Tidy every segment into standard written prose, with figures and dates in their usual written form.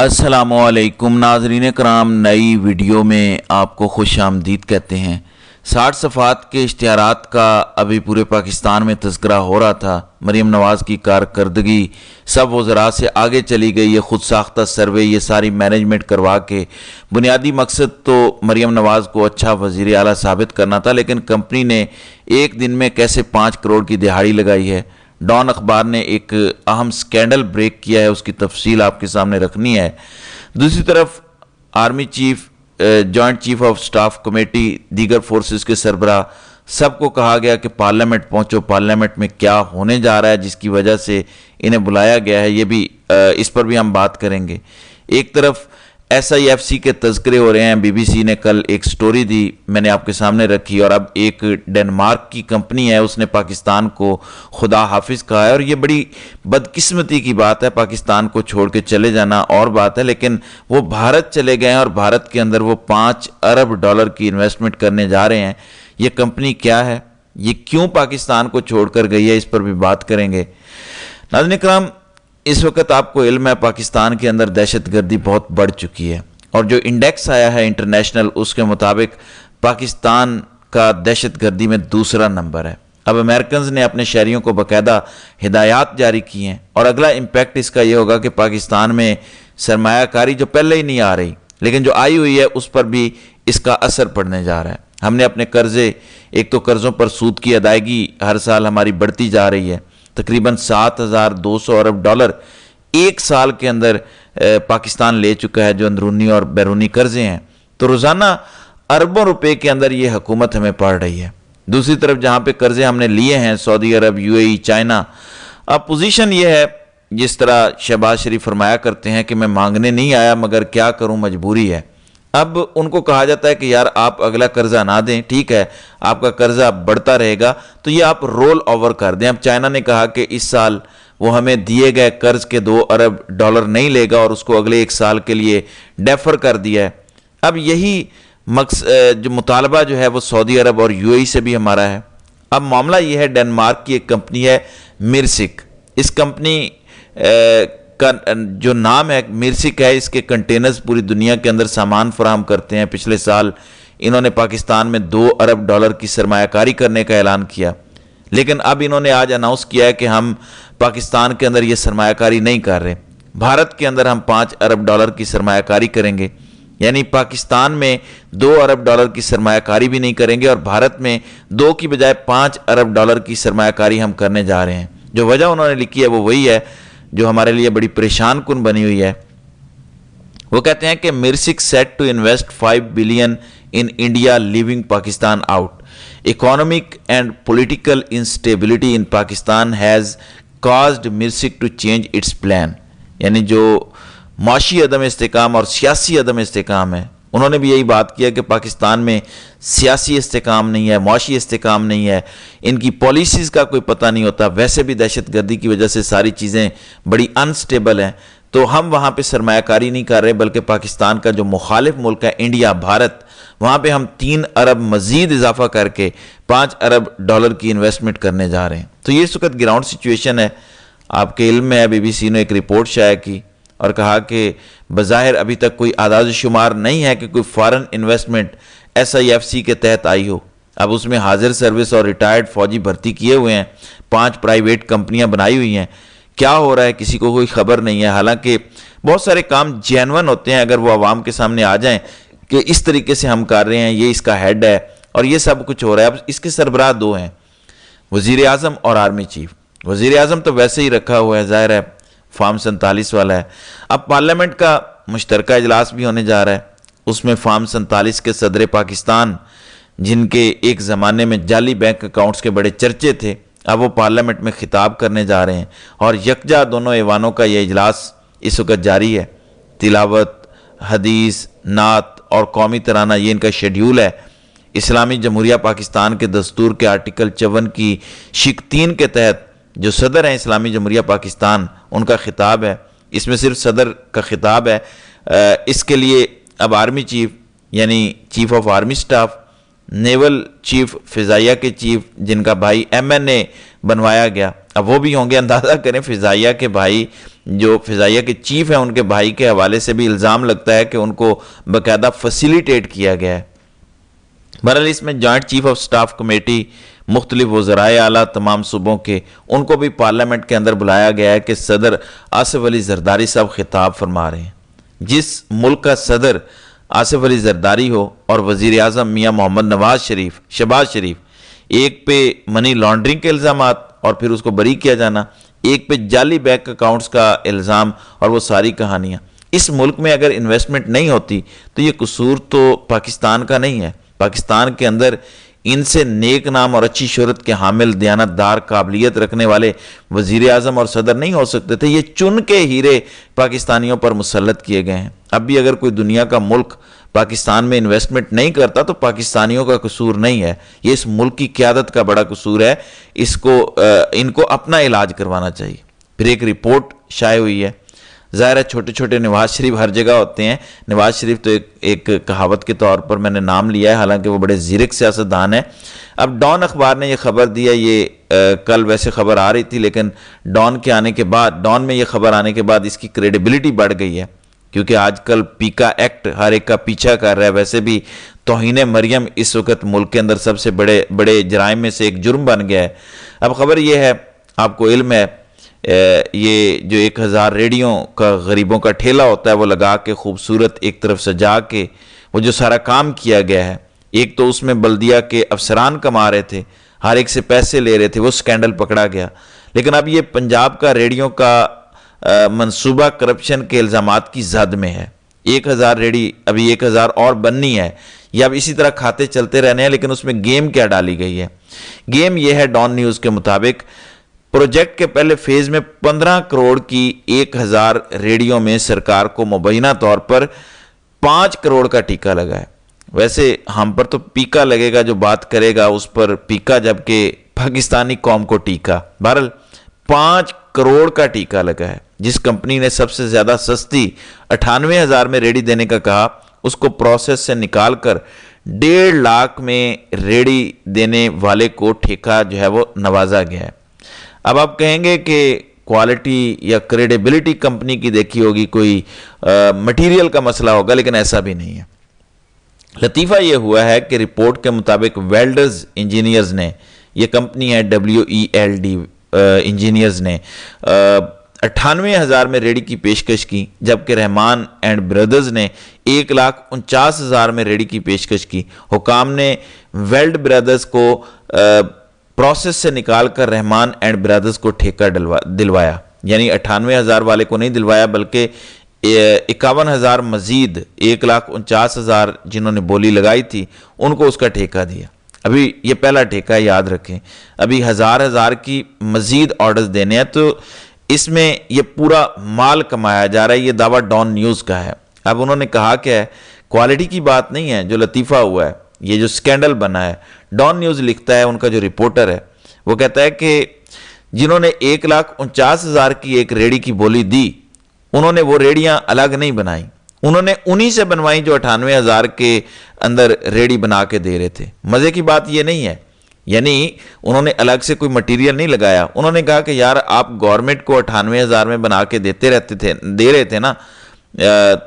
السلام علیکم ناظرین کرام، نئی ویڈیو میں آپ کو خوش آمدید کہتے ہیں۔ 60 صفحات کے اشتہارات کا ابھی پورے پاکستان میں تذکرہ ہو رہا تھا۔ مریم نواز کی کارکردگی سب وزراء سے آگے چلی گئی، یہ خود ساختہ سروے، یہ ساری مینجمنٹ کروا کے بنیادی مقصد تو مریم نواز کو اچھا وزیر اعلیٰ ثابت کرنا تھا، لیکن کمپنی نے ایک دن میں کیسے 5 کروڑ کی دہاڑی لگائی ہے۔ ڈان اخبار نے ایک اہم سکینڈل بریک کیا ہے، اس کی تفصیل آپ کے سامنے رکھنی ہے۔ دوسری طرف army chief, joint chief of staff committee, دیگر فورسز کے سربراہ سب کو کہا گیا کہ پارلیمنٹ پہنچو، پارلیمنٹ میں کیا ہونے جا رہا ہے جس کی وجہ سے انہیں بلایا گیا ہے، یہ بھی اس پر بھی ہم بات کریں گے۔ ایک طرف ایس آئی ایف سی کے تذکرے ہو رہے ہیں، بی بی سی نے کل ایک سٹوری دی، میں نے آپ کے سامنے رکھی، اور اب ایک ڈنمارک کی کمپنی ہے، اس نے پاکستان کو خدا حافظ کہا ہے، اور یہ بڑی بدقسمتی کی بات ہے۔ پاکستان کو چھوڑ کے چلے جانا اور بات ہے، لیکن وہ بھارت چلے گئے ہیں اور بھارت کے اندر وہ 5 ارب ڈالر کی انویسٹمنٹ کرنے جا رہے ہیں۔ یہ کمپنی کیا ہے، یہ کیوں پاکستان کو چھوڑ کر گئی ہے، اس پر بھی بات کریں گے۔ ناظرین کرام، اس وقت آپ کو علم ہے پاکستان کے اندر دہشت گردی بہت بڑھ چکی ہے، اور جو انڈیکس آیا ہے انٹرنیشنل، اس کے مطابق پاکستان کا دہشت گردی میں دوسرا نمبر ہے۔ اب امریکنز نے اپنے شہریوں کو باقاعدہ ہدایات جاری کی ہیں، اور اگلا امپیکٹ اس کا یہ ہوگا کہ پاکستان میں سرمایہ کاری جو پہلے ہی نہیں آ رہی لیکن جو آئی ہوئی ہے، اس پر بھی اس کا اثر پڑنے جا رہا ہے۔ ہم نے اپنے قرضے، ایک تو قرضوں پر سود کی ادائیگی ہر سال ہماری بڑھتی جا رہی ہے، تقریباً 7,200 ارب ڈالر ایک سال کے اندر پاکستان لے چکا ہے، جو اندرونی اور بیرونی قرضے ہیں، تو روزانہ اربوں روپے کے اندر یہ حکومت ہمیں پڑ رہی ہے۔ دوسری طرف جہاں پہ قرضے ہم نے لیے ہیں، سعودی عرب، یو اے ای، چائنا، اب پوزیشن یہ ہے جس طرح شہباز شریف فرمایا کرتے ہیں کہ میں مانگنے نہیں آیا مگر کیا کروں، مجبوری ہے۔ اب ان کو کہا جاتا ہے کہ یار آپ اگلا قرضہ نہ دیں، ٹھیک ہے آپ کا قرضہ بڑھتا رہے گا تو یہ آپ رول اوور کر دیں۔ اب چائنا نے کہا کہ اس سال وہ ہمیں دیے گئے قرض کے 2 ارب ڈالر نہیں لے گا، اور اس کو اگلے 1 سال کے لیے ڈیفر کر دیا ہے۔ اب یہی جو مطالبہ جو ہے وہ سعودی عرب اور یو اے ای سے بھی ہمارا ہے۔ اب معاملہ یہ ہے، ڈنمارک کی ایک کمپنی ہے میرسک، اس کمپنی کا جو نام ہے میرسک ہے، اس کے کنٹینرز پوری دنیا کے اندر سامان فراہم کرتے ہیں۔ پچھلے سال انہوں نے پاکستان میں 2 ارب ڈالر کی سرمایہ کاری کرنے کا اعلان کیا، لیکن اب انہوں نے آج اناؤنس کیا ہے کہ ہم پاکستان کے اندر یہ سرمایہ کاری نہیں کر رہے، بھارت کے اندر ہم 5 ارب ڈالر کی سرمایہ کاری کریں گے، یعنی پاکستان میں 2 ارب ڈالر کی سرمایہ کاری بھی نہیں کریں گے، اور بھارت میں 2 کی بجائے 5 ارب ڈالر کی سرمایہ کاری ہم کرنے جا رہے ہیں۔ جو وجہ انہوں نے لکھی ہے وہ وہی ہے جو ہمارے لیے بڑی پریشان کن بنی ہوئی ہے۔ وہ کہتے ہیں کہ Maersk set to invest 5 billion in India leaving Pakistan out, economic and political instability in Pakistan has caused Maersk to change its plan, یعنی جو معاشی عدم استحکام اور سیاسی عدم استحکام ہے، انہوں نے بھی یہی بات کیا کہ پاکستان میں سیاسی استحکام نہیں ہے، معاشی استحکام نہیں ہے، ان کی پالیسیز کا کوئی پتہ نہیں ہوتا، ویسے بھی دہشت گردی کی وجہ سے ساری چیزیں بڑی انسٹیبل ہیں، تو ہم وہاں پہ سرمایہ کاری نہیں کر رہے، بلکہ پاکستان کا جو مخالف ملک ہے انڈیا، بھارت، وہاں پہ ہم 3 ارب مزید اضافہ کر کے 5 ارب ڈالر کی انویسٹمنٹ کرنے جا رہے ہیں۔ تو یہ اس وقت گراؤنڈ سچویشن ہے، آپ کے علم میں ہے، بی بی سی نے ایک رپورٹ شائع کی اور کہا کہ بظاہر ابھی تک کوئی اعداد و شمار نہیں ہے کہ کوئی foreign investment S I F C کے تحت آئی ہو۔ اب اس میں حاضر سروس اور ریٹائرڈ فوجی بھرتی کیے ہوئے ہیں، 5 پرائیویٹ کمپنیاں بنائی ہوئی ہیں، کیا ہو رہا ہے کسی کو کوئی خبر نہیں ہے۔ حالانکہ بہت سارے کام جینون ہوتے ہیں، اگر وہ عوام کے سامنے آ جائیں کہ اس طریقے سے ہم کر رہے ہیں، یہ اس کا ہیڈ ہے اور یہ سب کچھ ہو رہا ہے۔ اب اس کے سربراہ 2 ہیں، وزیر اعظم اور آرمی چیف۔ وزیر اعظم تو ویسے ہی رکھا ہوا ہے، ظاہر ہے فارم 47 والا ہے۔ اب پارلیمنٹ کا مشترکہ اجلاس بھی ہونے جا رہا ہے، اس میں فارم 47 کے صدر پاکستان، جن کے ایک زمانے میں جعلی بینک اکاؤنٹس کے بڑے چرچے تھے، اب وہ پارلیمنٹ میں خطاب کرنے جا رہے ہیں، اور یکجا دونوں ایوانوں کا یہ اجلاس اس وقت جاری ہے۔ تلاوت، حدیث، نعت اور قومی ترانہ، یہ ان کا شیڈیول ہے۔ اسلامی جمہوریہ پاکستان کے دستور کے آرٹیکل 54 کی شق 3 کے تحت جو صدر ہیں اسلامی جمہوریہ پاکستان، ان کا خطاب ہے، اس میں صرف صدر کا خطاب ہے۔ اس کے لیے اب آرمی چیف یعنی chief of army staff, naval chief, فضائیہ کے چیف جن کا بھائی ایم این اے بنوایا گیا، اب وہ بھی ہوں گے۔ اندازہ کریں فضائیہ کے بھائی جو فضائیہ کے چیف ہیں ان کے بھائی کے حوالے سے بھی الزام لگتا ہے کہ ان کو باقاعدہ فیسیلیٹیٹ کیا گیا ہے۔ بہرحال اس میں joint chief of staff committee مختلف وزرائے اعلیٰ تمام صوبوں کے ان کو بھی پارلیمنٹ کے اندر بلایا گیا ہے کہ صدر آصف علی زرداری صاحب خطاب فرما رہے ہیں۔ جس ملک کا صدر آصف علی زرداری ہو اور وزیر اعظم میاں محمد شہباز شریف، ایک پہ منی لانڈرنگ کے الزامات اور پھر اس کو بری کیا جانا، ایک پہ جعلی بینک اکاؤنٹس کا الزام اور وہ ساری کہانیاں۔ اس ملک میں اگر انویسٹمنٹ نہیں ہوتی تو یہ قصور تو پاکستان کا نہیں ہے۔ پاکستان کے اندر ان سے نیک نام اور اچھی شہرت کے حامل، دیانتدار، قابلیت رکھنے والے وزیر اعظم اور صدر نہیں ہو سکتے تھے۔ یہ چن کے ہیرے پاکستانیوں پر مسلط کیے گئے ہیں۔ اب بھی اگر کوئی دنیا کا ملک پاکستان میں انویسٹمنٹ نہیں کرتا تو پاکستانیوں کا قصور نہیں ہے، یہ اس ملک کی قیادت کا بڑا قصور ہے۔ ان کو اپنا علاج کروانا چاہیے۔ پھر ایک رپورٹ شائع ہوئی ہے، ظاہر ہے چھوٹے چھوٹے نواز شریف ہر جگہ ہوتے ہیں۔ نواز شریف تو ایک کہاوت کے طور پر میں نے نام لیا ہے، حالانکہ وہ بڑے زیرک سیاستدان ہیں۔ اب ڈان اخبار نے یہ خبر دی ہے، یہ کل ویسے خبر آ رہی تھی لیکن ڈان میں یہ خبر آنے کے بعد اس کی کریڈیبلٹی بڑھ گئی ہے، کیونکہ آج کل پیکا ایکٹ ہر ایک کا پیچھا کر رہا ہے۔ ویسے بھی توہین مریم اس وقت ملک کے اندر سب سے بڑے جرائم میں سے ایک جرم بن گیا ہے۔ اب خبر یہ ہے، آپ کو علم ہے، یہ جو 1000 ریڑیوں کا غریبوں کا ٹھیلا ہوتا ہے وہ لگا کے خوبصورت ایک طرف سجا کے وہ جو سارا کام کیا گیا ہے، ایک تو اس میں بلدیہ کے افسران کما رہے تھے، ہر ایک سے پیسے لے رہے تھے، وہ سکینڈل پکڑا گیا۔ لیکن اب یہ پنجاب کا ریڑیوں کا منصوبہ کرپشن کے الزامات کی زد میں ہے۔ 1000 ریڑی، ابھی 1000 اور بننی ہے، یا اب اسی طرح کھاتے چلتے رہنے ہیں۔ لیکن اس میں گیم کیا ڈالی گئی ہے؟ گیم یہ ہے، ڈان نیوز کے مطابق پروجیکٹ کے پہلے فیز میں 15 کروڑ کی 1000 ریڑیوں میں سرکار کو مبینہ طور پر 5 کروڑ کا ٹیکہ لگا ہے۔ ویسے ہم پر تو پیکا لگے گا، جو بات کرے گا اس پر پیکا، جبکہ پاکستانی قوم کو ٹیکا۔ بہرحال 5 کروڑ کا ٹیکہ لگا ہے۔ جس کمپنی نے سب سے زیادہ سستی 98,000 میں ریڑی دینے کا کہا، اس کو پروسیس سے نکال کر 1.5 لاکھ میں ریڑی دینے والے کو ٹھیکہ جو ہے وہ نوازا گیا ہے۔ اب آپ کہیں گے کہ کوالٹی یا کریڈیبلٹی کمپنی کی دیکھی ہوگی، کوئی مٹیریل کا مسئلہ ہوگا، لیکن ایسا بھی نہیں ہے۔ لطیفہ یہ ہوا ہے کہ رپورٹ کے مطابق ویلڈرز انجینئرز نے، یہ کمپنی ہے WELD انجینئرز نے 98,000 میں ریڑی کی پیشکش کی، جبکہ رحمان اینڈ برادرز نے 1,49,000 میں ریڑی کی پیشکش کی۔ حکام نے ویلڈ برادرز کو پروسیس سے نکال کر رحمان اینڈ برادرز کو ٹھیکہ دلوایا، یعنی 98,000 والے کو نہیں دلوایا بلکہ 51,000 مزید 1,49,000 جنہوں نے بولی لگائی تھی ان کو اس کا ٹھیکہ دیا۔ ابھی یہ پہلا ٹھیکہ یاد رکھیں، ابھی ہزار کی مزید آرڈرز دینے ہیں، تو اس میں یہ پورا مال کمایا جا رہا ہے۔ یہ دعویٰ ڈان نیوز کا ہے۔ اب انہوں نے کہا کہ کوالٹی کی بات نہیں ہے، جو لطیفہ ہوا ہے، یہ جو سکینڈل بنا ہے، ڈان نیوز لکھتا ہے، ان کا جو رپورٹر ہے وہ کہتا ہے کہ جنہوں نے 1,49,000 کی ایک ریڑی کی بولی دی، انہوں نے وہ ریڑیاں الگ نہیں بنائیں، انہوں نے انہی سے بنوائیں جو 98,000 کے اندر ریڑی بنا کے دے رہے تھے۔ مزے کی بات یہ نہیں ہے، یعنی انہوں نے الگ سے کوئی مٹیریل نہیں لگایا۔ انہوں نے کہا کہ یار آپ گورنمنٹ کو 98,000 میں بنا کے دے رہے تھے نا،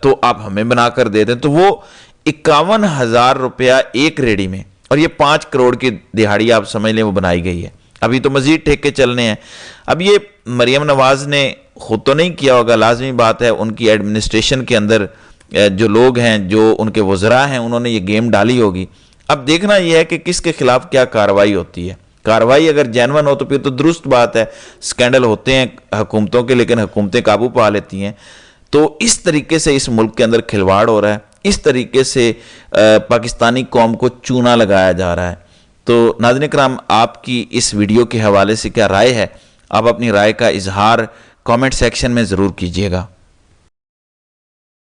تو آپ ہمیں بنا کر دے دیں۔ تو وہ 51,000 روپیہ ایک ریڑی میں، اور یہ 5 کروڑ کی دہاڑی آپ سمجھ لیں وہ بنائی گئی ہے۔ ابھی تو مزید ٹھیکے چلنے ہیں۔ اب یہ مریم نواز نے خود تو نہیں کیا ہوگا، لازمی بات ہے ان کی ایڈمنسٹریشن کے اندر جو لوگ ہیں، جو ان کے وزراء ہیں، انہوں نے یہ گیم ڈالی ہوگی۔ اب دیکھنا یہ ہے کہ کس کے خلاف کیا کارروائی ہوتی ہے۔ کارروائی اگر جینون ہو تو پھر تو درست بات ہے، سکینڈل ہوتے ہیں حکومتوں کے لیکن حکومتیں قابو پا لیتی ہیں۔ تو اس طریقے سے اس ملک کے اندر کھلواڑ ہو رہا ہے، اس طریقے سے پاکستانی قوم کو چونا لگایا جا رہا ہے۔ تو ناظرین کرام، آپ کی اس ویڈیو کے حوالے سے کیا رائے ہے؟ آپ اپنی رائے کا اظہار کامنٹ سیکشن میں ضرور کیجیے گا۔